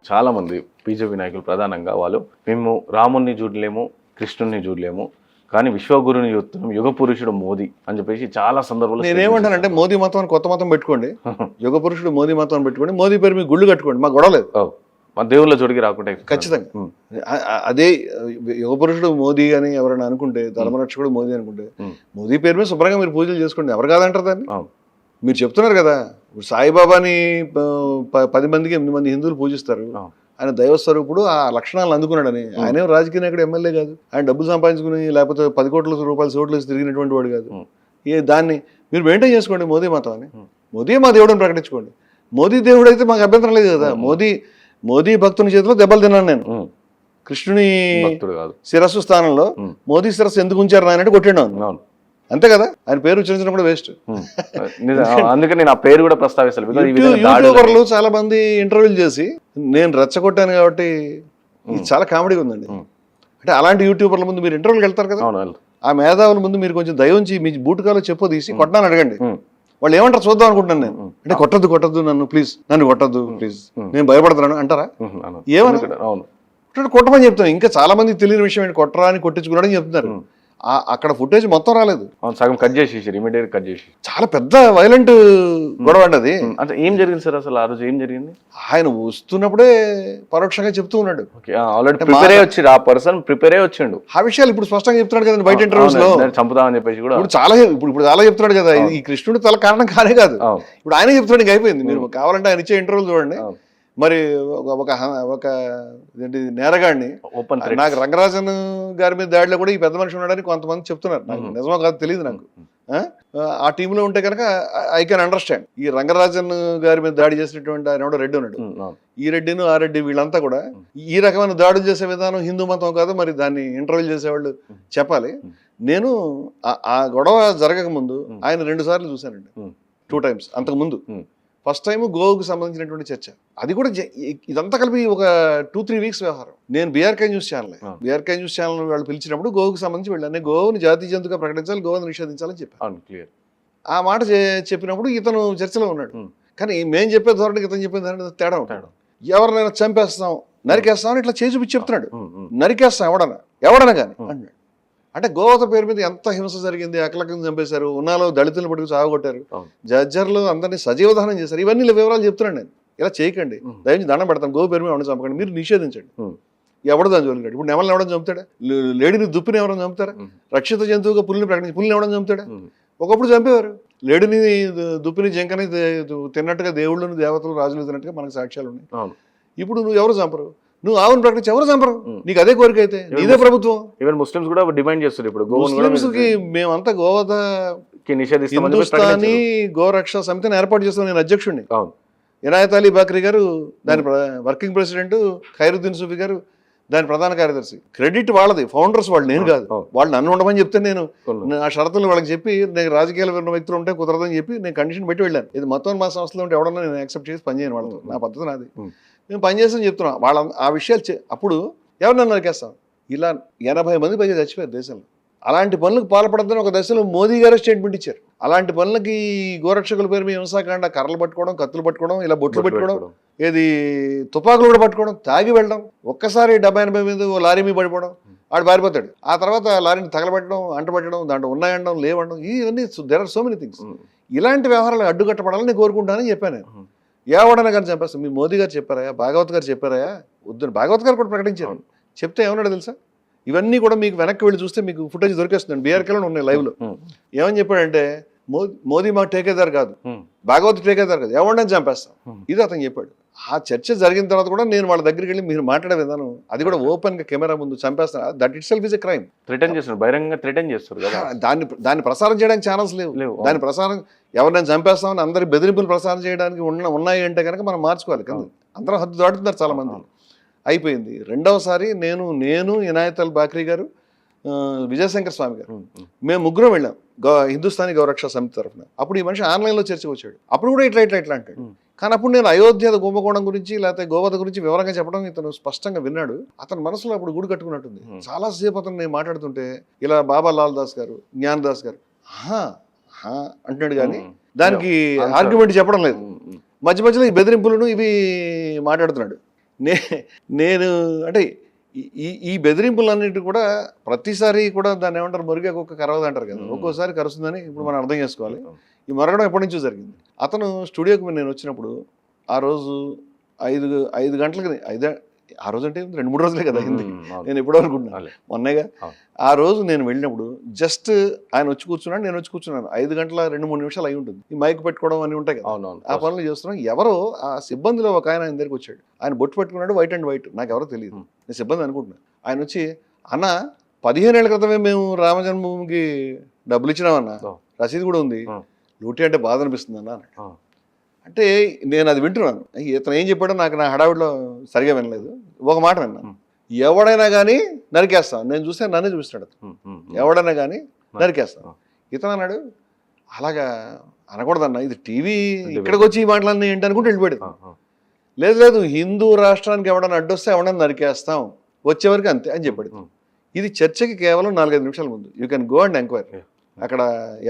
చాలామంది బీజేపీ నాయకులు ప్రధానంగా వాళ్ళు మేము రాముణ్ణి చూడలేము, కృష్ణుణ్ణి చూడలేము, కానీ విశ్వగురుని చూస్తున్నాం, యుగ పురుషుడు మోదీ అని చెప్పేసి చాలా సందర్భాలు. నేనేమంటానంటే మోదీ మతం అని కొత్త మతం పెట్టుకోండి, యుగ పురుషుడు మోదీ మతం అని పెట్టుకోండి, మోదీ పేరు మీ గుళ్ళు కట్టుకోండి, మాకు గొడవలేదు. మా దేవుళ్ళ జోడికి రాకుండా ఖచ్చితంగా. అదే యుగ పురుషుడు మోదీ అని ఎవరైనా అనుకుంటే, ధర్మరక్షకుడు మోదీ అనుకుంటే, మోదీ పేరు మీద శుభ్రంగా మీరు పూజలు చేసుకోండి, ఎవరు కాదంటారు దాన్ని? మీరు చెప్తున్నారు కదా, ఇప్పుడు సాయిబాబాని 10 మందికి 8 మంది హిందువులు పూజిస్తారు, ఆయన దైవస్వరూపుడు, ఆ లక్షణాలను అందుకున్నాడని. ఆయన రాజకీయ నాయకుడు, ఎమ్మెల్యే కాదు, ఆయన డబ్బులు సంపాదించుకుని లేకపోతే 10 కోట్ల రూపాయల సోట్లు తిరిగినటువంటి వాడు కాదు. దాన్ని మీరు మెయింటైన్ చేసుకోండి మోదీ మతం అని, మోదీ మా దేవుడిని ప్రకటించుకోండి. మోదీ దేవుడు అయితే మాకు అభ్యంతరం లేదు కదా. మోదీ భక్తుని చేతిలో దెబ్బలు తిన్నాను నేను. కృష్ణుని శిరస్సు స్థానంలో మోదీ శిరస్సు ఎందుకు ఉంచారు నాయనంటే కొట్టాడు, అంతే కదా. ఆయన పేరు ఉచ్చరించడం కూడా వేస్ట్. అందుకని నేను ఆ పేరు కూడా ప్రస్తావిస్తాను. యూట్యూబర్లు చాలా మంది ఇంటర్వ్యూలు చేసి నేను రెచ్చగొట్టాను కాబట్టి ఇది చాలా కామెడీగా ఉందండి. అంటే అలాంటి యూట్యూబర్ల ముందు మీరు ఇంటర్వ్యూకి వెళ్తారు కదా, ఆ మేధావుల ముందు మీరు కొంచెం దయించి మీ బూటుకాలో చెప్పు తీసి కొట్టాలని అడగండి. వాళ్ళు ఏమంటారు చూద్దాం అనుకుంటున్నాను నేను. అంటే కొట్టద్దు నన్ను ప్లీజ్, నన్ను కొట్టద్దు ప్లీజ్, నేను భయపడుతున్నాను అంటారా? ఏమన్నా కొట్టమని చెప్తాను. ఇంకా చాలా మంది తెలియని విషయం ఏంటి, కొట్టరా అని కొట్టించుకున్నాడని చెప్తున్నారు. అక్కడ ఫుటేజ్ మొత్తం రాలేదు, సగం కట్ చేసేసారు, ఇమీడియట్ కట్ చేసి. చాలా పెద్ద వైలెంట్ గొడవ అండి అది. అంటే ఏం జరిగింది సార్ అసలు ఆ రోజు ఏం జరిగింది? ఆయన వస్తున్నప్పుడే పరోక్షంగా చెప్తూ ఉన్నాడు. ఆ పర్సన్ ప్రిపేర్ అయ్యి వచ్చిండు. ఆ విషయాలు ఇప్పుడు స్పష్టంగా చెప్తున్నాడు కదా బయట ఇంటర్వ్యూస్ లో, చంపుతామని చెప్పేసి కూడా. ఇప్పుడు చాలా చెప్తున్నాడు కదా, ఈ కృష్ణుడు తల కారణం కానే కాదు, ఇప్పుడు ఆయనే చెప్తున్నాడు. ఇంకా అయిపోయింది. మీరు కావాలంటే ఆయన ఇచ్చే ఇంటర్వ్యూలు చూడండి. మరి ఒక నేరగాడిని, నాకు రంగరాజన్ గారి మీద దాడిలో కూడా ఈ పెద్ద మనిషి ఉన్నాడని కొంతమంది చెప్తున్నారు. నాకు నిజమో కాదు తెలియదు. నాకు ఆ టీంలో ఉంటే కనుక ఐ కెన్ అండర్స్టాండ్. ఈ రంగరాజన్ గారి మీద దాడి చేసినటువంటి ఆయన కూడా రెడ్డి ఉన్నాడు, ఈ రెడ్డిను ఆ రెడ్డి వీళ్ళంతా కూడా ఈ రకమైన దాడులు చేసే విధానం హిందూ మతం కాదు. మరి దాన్ని ఇంటర్వ్యూ చేసేవాళ్ళు చెప్పాలి. నేను ఆ గొడవ జరగక ముందు ఆయన 2 సార్లు చూశానండి, 2 times. అంతకు ముందు ఫస్ట్ టైం గోవుకు సంబంధించినటువంటి చర్చ, అది కూడా ఇదంతా కలిపి ఒక 2-3 weeks వ్యవహారం. నేను బీఆర్కే న్యూస్ ఛానల్ వాళ్ళు పిలిచినప్పుడు గోవుకు సంబంధించి వెళ్ళాను. నేను గోవుని జాతీయ జంతువుగా ప్రకటించాలి, గోవుని నిషేధించాలని చెప్పాను. క్లియర్. ఆ మాట చెప్పినప్పుడు ఇతను చర్చలో ఉన్నాడు. కానీ మేము చెప్పే ధోరణికి ఇతను చెప్పే ధోరణి తేడా ఉంటాడు. ఎవరినైనా చంపేస్తాం, నరికేస్తాం అని ఇట్లా చేసి చూపించి చెప్తున్నాడు. నరికేస్తాం ఎవడనా కానీ అన్నాడు. అంటే గోవత పేరు మీద ఎంత హింస జరిగింది, అకలకం చంపేశారు, ఉన్నాలో దళితులను పట్టుకు సాగొట్టారు, జడ్జర్లు అందరినీ సజీవదహనం చేశారు. ఇవన్నీ వివరాలు చెప్తున్నాను నేను. ఇలా చేయకండి, దయచేసి దండం పెడతాం, గోవు పేరు మీద ఎవరైనా చంపకండి, మీరు నిషేధించండి. ఎవడో దాని జోలికాడు. ఇప్పుడు నెమలను ఎవడని చంపుతాడా? లేడీని దుప్పిని ఎవరైనా చంపుతారా? రక్షిత జంతువుగా పులిని ప్రకటించి పులిని ఎవడని చంపుతాడా? ఒకప్పుడు చంపేవారు. లేడీని దుప్పిని జంకని తిన్నట్టుగా దేవుళ్ళను దేవతలు రాజులు తిన్నట్టుగా మనకు సాక్ష్యాలు ఉన్నాయి. ఇప్పుడు నువ్వు ఎవరు చంపరు, నువ్వు ఆవును ప్రకటించి ఎవరు చంపరు. నీకు అదే కోరిక అయితే నీదే ప్రభుత్వం. ఈవెన్ ముస్లిమ్స్ కూడా డిమాండ్ చేస్తారు. ఇప్పుడు ముస్లింస్కి మేమంతా గోవధ హిందుస్థానీ గోరక్ష సమితిని ఏర్పాటు చేస్తాం. నేను అధ్యక్షుడిని. ఇనాయత్ అలీ బాక్రీ గారు దాని వర్కింగ్ ప్రెసిడెంట్, ఖైరుద్దీన్ సూఫీ గారు దాని ప్రధాన కార్యదర్శి. క్రెడిట్ వాళ్ళది, ఫౌండర్స్ వాళ్ళు, నేను కాదు. వాళ్ళు నన్ను ఉండమని చెప్తే నేను ఆ షరతులు వాళ్ళకి చెప్పి, నేను రాజకీయాలు ఉన్న వ్యక్తులు ఉంటే కుదరదని చెప్పి నేను కండిషన్ పెట్టి వెళ్ళాను. ఇది మొత్తం మా సంస్థలో ఉంటే ఎవడన్నా నేను యాక్సెప్ట్ చేసి పనిచేయను వాళ్ళతో, నా పద్ధతి నాది. మేము పనిచేస్తామని చెప్తున్నాం. వాళ్ళ ఆ విషయాలు అప్పుడు ఎవరినన్నా నరికేస్తాం. ఇలా 80 మంది పైగా చచ్చిపోయారు దేశంలో. అలాంటి పనులకు పాల్పడద్దని ఒక దశలో మోదీ గారు స్టేట్మెంట్ ఇచ్చారు. అలాంటి పనులకి గోరక్షకుల పేరు మీద హింసాకాండ, కర్రలు పట్టుకోవడం, కత్తులు పట్టుకోవడం, ఇలా బొట్లు పెట్టుకోవడం, ఏది తుపాకులు కూడా పట్టుకోవడం, తాగి వెళ్ళడం, ఒక్కసారి 70-80 మీద లారీ మీద పడిపోవడం, ఆడు పారిపోతాడు. ఆ తర్వాత లారీని తగలబెట్టడం, అంటబెట్టడం, దాంట్లో ఉన్నాయండం లేవండం, ఇవన్నీ there are so many things. ఇలాంటి వ్యవహారాలు అడ్డుకట్టబడాలని నేను కోరుకుంటానని చెప్పాను నేను. ఎవడన్నా కానీ చంపేస్తాం. మీ మోదీ గారు చెప్పారా, భాగవత్ గారు చెప్పారా? వద్దు, భాగవత్ గారు కూడా ప్రకటించారు. చెప్తే ఏమన్నాడు తెలుసా? ఇవన్నీ కూడా మీకు వెనక్కి వెళ్ళి చూస్తే మీకు ఫుటేజ్ దొరికేస్తుందండి. బీఆర్కేలో ఉన్నాయి లైవ్లో. ఏమని చెప్పాడంటే, మోదీ మాకు టేకేదారు కాదు, భాగవత్ టేకేదారు కాదు, ఎవడన్నా చంపేస్తాం, ఇది అతను చెప్పాడు. ఆ చర్చ జరిగిన తర్వాత కూడా నేను వాళ్ళ దగ్గరికి వెళ్ళి మీరు మాట్లాడే విధానం, అది కూడా ఓపెన్ గా కెమెరా ముందు చంపేస్తాను, that it self is a crime. Threaten చేస్తారు, బహిరంగంగా థ్రెటన్ చేస్తారు కదా. దాన్ని ప్రసారం చేయడానికి ఛానల్స్ లేవు. దాని ప్రసారం ఎవరినైనా చంపేస్తామని అందరి బెదిరింపులు ప్రసారం చేయడానికి ఉన్నాయి అంటే కనుక మనం మార్చుకోవాలి కదా. అందరూ హద్దు దాటుతున్నారు చాలా మంది. అయిపోయింది. రెండవసారి నేను ఇనాయత్ అల్ బాక్రీ గారు, విజయశంకర్ స్వామి గారు, మేము ముగ్గురం వెళ్ళాం హిందుస్థానీ గౌరక్ష సమితి తరఫున. అప్పుడు ఈ మనిషి ఆన్లైన్లో చర్చకు వచ్చాడు. అప్పుడు కూడా ఇట్లా అంటాడు. కానీ అప్పుడు నేను అయోధ్య కుంభకోణం గురించి లేకపోతే గోవధ గురించి వివరంగా చెప్పడం ఇతను స్పష్టంగా విన్నాడు. అతని మనసులో అప్పుడు గూడు కట్టుకున్నట్టుంది. చాలాసేపు అతను నేను మాట్లాడుతుంటే ఇలా బాబా లాల్ దాస్ గారు, జ్ఞాన్ దాస్ గారు అంటున్నాడు, కానీ దానికి ఆర్గ్యుమెంట్ చెప్పడం లేదు. మధ్య మధ్యలో ఈ బెదిరింపులను ఇవి మాట్లాడుతున్నాడు. నేను అంటే ఈ బెదిరింపులన్నిటి కూడా ప్రతిసారి కూడా దాన్ని ఏమంటారు, మురిగే కుక్క కరవదు అంటారు కదా, ఒక్కోసారి కరుస్తుందని ఇప్పుడు మనం అర్థం చేసుకోవాలి. ఈ మరగడం ఎప్పటి నుంచో జరిగింది. అతను స్టూడియోకి నేను వచ్చినప్పుడు ఆ రోజు 5 గంటలకి ఆ రోజు అంటే 2-3 రోజులే కదా అయింది, నేను ఎప్పుడో అనుకుంటున్నాను మొన్నగా. ఆ రోజు నేను వెళ్ళినప్పుడు జస్ట్ ఆయన వచ్చి కూర్చున్నాడు, నేను వచ్చి కూర్చున్నాను. 5 గంటల 2-3 నిమిషాలు అయి ఉంటుంది. ఈ మైక్ పెట్టుకోవడం అన్నీ ఉంటాయి కదా, ఆ పనులు చేస్తున్నాం. ఎవరో ఆ సిబ్బందిలో ఒక ఆయన దగ్గరికి వచ్చాడు. ఆయన బొట్టు పెట్టుకున్నాడు, వైట్ అండ్ వైట్, నాకు ఎవరో తెలియదు, నేను సిబ్బంది అనుకుంటున్నాను. ఆయన వచ్చి, అన్న 15 ఏళ్ల క్రితమే మేము రామజన్మభూమికి డబ్బులు ఇచ్చినామన్న, రసీదు కూడా ఉంది, లూటీ అంటే బాధ అనిపిస్తుంది అన్న అన్నాడు. అంటే నేను అది వింటున్నాను. ఇతను ఏం చెప్పాడో నాకు నా హడావిడిలో సరిగా వినలేదు. ఒక మాట విన్నాను, ఎవడైనా కానీ నరికేస్తాం. నేను చూస్తే నన్నే చూపిస్తాడు, ఎవడైనా కానీ నరికేస్తాం. ఇతను అన్నాడు, అలాగా అనకూడదన్న, ఇది టీవీ, ఇక్కడికి వచ్చి ఈ మాటలన్నీ ఏంటి అనుకుంటే వెళ్ళిపోయాడు. లేదు హిందూ రాష్ట్రానికి ఎవడన్నా అడ్డొస్తే ఎవడన్నా నరికేస్తాం, వచ్చేవరకు అంతే అని చెప్పాడు. ఇది చర్చకి కేవలం 4-5 నిమిషాల ముందు. You can go and enquiry. అక్కడ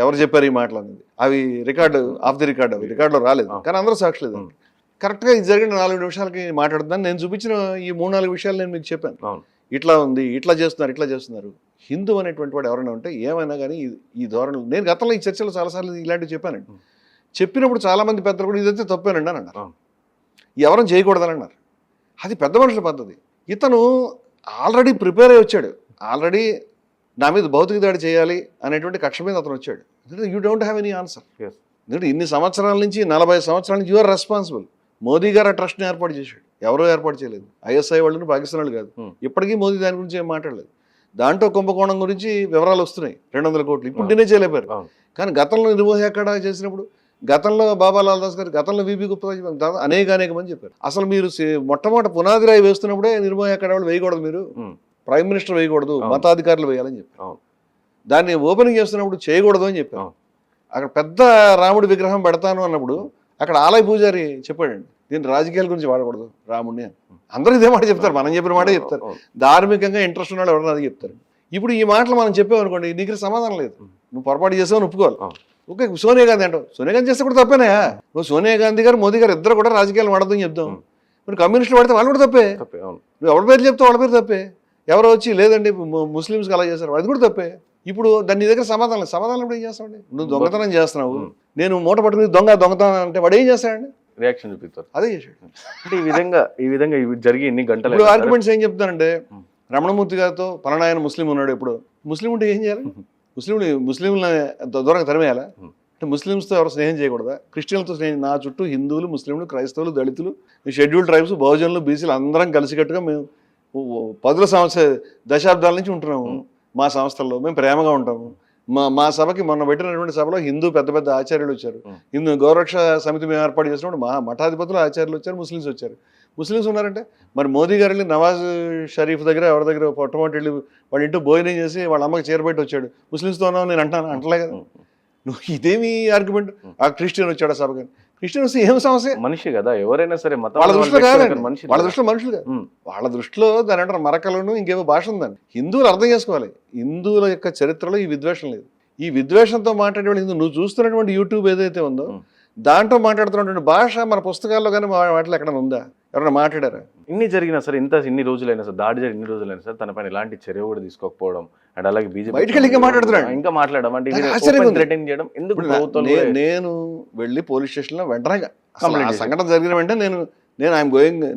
ఎవరు చెప్పారు ఈ మాటలు అనేది, అవి రికార్డు ఆఫ్ ది రికార్డు, అవి రికార్డులో రాలేదు, కానీ అందరూ సాక్షులేదు. కరెక్ట్గా ఇది జరిగిన 4 నిమిషాలకి మాట్లాడుతున్నాను. నేను చూపించిన ఈ 3-4 విషయాలు నేను మీకు చెప్పాను. ఇట్లా ఉంది, ఇట్లా చేస్తున్నారు. హిందూ అనేటువంటి వాడు ఎవరైనా ఉంటే ఏమైనా కానీ ఈ ధోరణులు, నేను గతంలో ఈ చర్చలో చాలాసార్లు ఇలాంటివి చెప్పానండి. చెప్పినప్పుడు చాలామంది పెద్దలు కూడా ఇదైతే తప్పేనండి అని అన్నారు, ఎవరైనా చేయకూడదని అన్నారు. అది పెద్ద మనుషుల పద్ధతి. ఇతను ఆల్రెడీ ప్రిపేర్ అయ్యి వచ్చాడు, ఆల్రెడీ నా మీద భౌతిక దాడి చేయాలి అనేటువంటి కక్ష మీద అతను వచ్చాడు. You don't have any answer. ఎందుకంటే ఇన్ని సంవత్సరాల నుంచి, 40 సంవత్సరాల నుంచి యు ఆర్ రెస్పాన్సిబుల్. మోదీ గారు ఆ ట్రస్ట్ని ఏర్పాటు చేశాడు, ఎవరో ఏర్పాటు చేయలేదు. ఐఎస్ఐ వాళ్ళని, పాకిస్తాన్ వాళ్ళు కాదు. ఇప్పటికీ మోదీ దాని గురించి ఏం మాట్లాడలేదు. దాంట్లో కుంభకోణం గురించి వివరాలు వస్తున్నాయి, 200 కోట్లు ఇప్పుడు డినే చేయలేపారు. కానీ గతంలో నిర్మోహి అక్కడ చేసినప్పుడు, గతంలో బాబా లాల్ దాస్ గారు, గతంలో విబి గుప్తా, అనేక మంది చెప్పారు. అసలు మీరు మొట్టమొదటి పునాది రాయి వేస్తున్నప్పుడే నిర్మోహి అక్కడ వాళ్ళు వేయకూడదు, మీరు ప్రైమ్ మినిస్టర్ వేయకూడదు, మతాధికారులు వేయాలని చెప్పారు. దాన్ని ఓపెనింగ్ చేస్తున్నప్పుడు చేయకూడదు అని చెప్పారు. అక్కడ పెద్ద రాముడి విగ్రహం పెడతాను అన్నప్పుడు అక్కడ ఆలయ పూజారి చెప్పాడండి, దీన్ని రాజకీయాల గురించి వాడకూడదు రాముడిని అని. అందరూ ఇదే మాట చెప్తారు, మనం చెప్పిన మాటే చెప్తారు. ధార్మికంగా ఇంట్రెస్ట్ ఉన్నాడు ఎవరన్నా అది చెప్తారు. ఇప్పుడు ఈ మాటలు మనం చెప్పామనుకోండి, నీకు సమాధానం లేదు, నువ్వు పొరపాటు చేసావని ఒప్పుకోవాలి. ఓకే, సోనియా గాంధీ అంటావు, సోనియా గాంధీ చేస్తే కూడా తప్పేనా? నువ్వు సోనియా గాంధీ గారు, మోదీ గారు ఇద్దరు కూడా రాజకీయాలు వాడద్దని చెప్తాం. మరి కమ్యూనిస్టులు వాడితే వాళ్ళు కూడా తప్పే. నువ్వు ఎవరి పేరు చెప్తావు, వాళ్ళ పేరు తప్పే. ఎవరో వచ్చి లేదండి ముస్లిమ్స్కి అలా చేశారు, అది కూడా తప్పే. ఇప్పుడు దాని నీ దగ్గర సమాధానం లేదు. సమాధానం ఇప్పుడు ఏం చేస్తామండి? నువ్వు దొంగతనం చేస్తున్నావు, నేను మూట పట్టుకుని దొంగతనం అంటే వాడు ఏం చేస్తాడండి? రియాక్షన్ చూపిస్తారు, అదే చేశాడు. అంటే ఈ విధంగా జరిగి ఎన్ని గంటలు ఇప్పుడు ఆర్గ్యుమెంట్స్ ఏం చెప్తానంటే, రమణమూర్తి గారితో పలానా ఆయన ముస్లిం ఉన్నాడు, ఇప్పుడు ముస్లిం ఉంటే ఏం చేయాలి? ముస్లింలని దూరంగా తరిమేయాలా? అంటే ముస్లిమ్స్తో ఎవరు స్నేహం చేయకూడదా? క్రిస్టియన్లతో స్నేహం? నా చుట్టూ హిందువులు, ముస్లింలు, క్రైస్తవులు, దళితులు, షెడ్యూల్డ్ ట్రైబ్స్, బహుజనులు, బీసీలు అందరం కలిసికట్టుగా మేము 10 దశాబ్దాల నుంచి ఉంటున్నాము. మా సంస్థల్లో మేము ప్రేమగా ఉంటాము. మా సభకి మొన్న పెట్టినటువంటి సభలో హిందూ పెద్ద ఆచార్యులు వచ్చారు. హిందూ గౌరక్ష సమితి మేము ఏర్పాటు చేసినప్పుడు మా మఠాధిపతులు ఆచార్యులు వచ్చారు, ముస్లిమ్స్ వచ్చారు. ముస్లిమ్స్ ఉన్నారంటే మరి మోదీ గారు వెళ్ళి నవాజ్ షరీఫ్ దగ్గర ఎవరి దగ్గర పొట్టమొట్టి వెళ్ళి వాళ్ళ ఇంటూ భోజనం చేసి వాళ్ళ అమ్మకి చేరబెట్టి వచ్చాడు. ముస్లిమ్స్తో ఉన్నావు నేను అంటలే కదా. నువ్వు ఇదేమి ఆర్గ్యుమెంట్? ఆ క్రిస్టియన్ వచ్చాడు ఆ సభకి, క్రిస్టియన్ వస్తే ఏం సమస్య? మనిషి కదా, ఎవరైనా సరే వాళ్ళ దృష్టిలో కాదండి, వాళ్ళ దృష్టిలో మనుషులు కాదు. వాళ్ళ దృష్టిలో దాని అంటారు మరకలను, ఇంకేమో భాష ఉందండి. హిందువులు అర్థం చేసుకోవాలి, హిందువుల యొక్క చరిత్రలో ఈ విద్వేషం లేదు. ఈ విద్వేషంతో మాట్లాడేవాళ్ళు హిందూ. నువ్వు చూస్తున్నటువంటి యూట్యూబ్ ఏదైతే ఉందో దాంట్లో మాట్లాడుతున్నటువంటి భాష మన పుస్తకాల్లో కానీ వాటిలో ఎక్కడైనా ఉందా? ఎవరైనా మాట్లాడారా? ఇన్ని జరిగినా సరే, ఇన్ని రోజులైనా సార్, దాడి జరిగిన ఇన్ని రోజులైనా సరే తన పైన ఎలాంటి చర్య కూడా తీసుకోకపోవడం, అండ్ అలాగే బీజేపీ బయటకు ఇంకా మాట్లాడుతున్నాడు, ఇంకా మాట్లాడడం అంటే ఎందుకు? నేను వెళ్ళి పోలీస్ స్టేషన్లో వెంటనే సంఘటన జరిగిన వెంటనే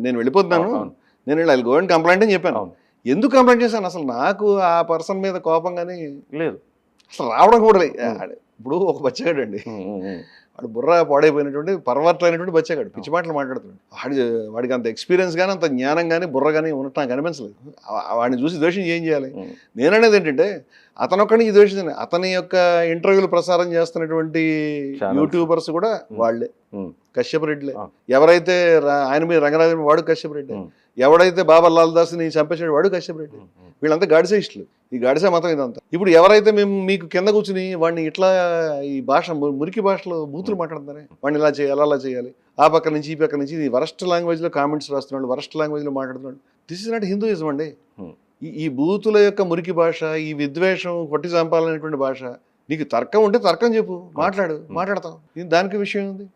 నేను వెళ్ళిపోతున్నాను, నేను వెళ్ళి గోయింగ్ కంప్లైంట్ అని చెప్పాను. ఎందుకు కంప్లైంట్ చేశాను? అసలు నాకు ఆ పర్సన్ మీద కోపం కానీ లేదు, అసలు రావడం కూడా లేదు. ఇప్పుడు ఒక బచ్చగాడు అండి, వాడు బుర్ర పాడైపోయినటువంటి పర్వర్ట్ అయినటువంటి బచ్చగాడు, పిచ్చి మాటలు మాట్లాడుతున్నాడు. వాడికి అంత ఎక్స్పీరియన్స్ కానీ అంత జ్ఞానం కానీ బుర్ర కానీ ఉన్నట్టు నాకు అనిపించలేదు. వాడిని చూసి ద్వేషం ఏం చేయాలి? నేననేది ఏంటంటే అతనొక్కడిని ద్వేషించాను. అతని యొక్క ఇంటర్వ్యూలు ప్రసారం చేస్తున్నటువంటి యూట్యూబర్స్ కూడా వాళ్ళే, కశ్యప్ రెడ్డిలే. ఎవరైతే ఆయన మీద రంగరాజన్ వాడు కశ్యప్ రెడ్డి, ఎవడైతే బాబా లాల్ దాస్ని చంపేసాడు వాడు కశ్యప్ రెడ్డి. వీళ్ళంతా గాడిసే ఇష్టలు, ఈ గాడిసే మతం ఇదంతా. ఇప్పుడు ఎవరైతే మేము మీకు కింద కూర్చుని వాడిని ఇట్లా ఈ భాష మురికి భాషలో బూతులు మాట్లాడుతున్నారే, వాడిని ఇలా చేయాలి అలా చేయాలి, ఆ పక్క నుంచి ఈ పక్క నుంచి ఇది వరస్ట్ లాంగ్వేజ్లో కామెంట్స్ రాస్తున్నాడు, వరస్ట్ లాంగ్వేజ్లో మాట్లాడుతున్నాడు. దిస్ ఇస్ నాట్ హిందూయిజం అండి. ఈ బూతుల యొక్క మురికి భాష, ఈ విద్వేషం, కొట్టి చంపాలనేటువంటి భాష, నీకు తర్కం ఉంటే తర్కం చెప్పు, మాట్లాడతాం, దానికి విషయం ఉంది.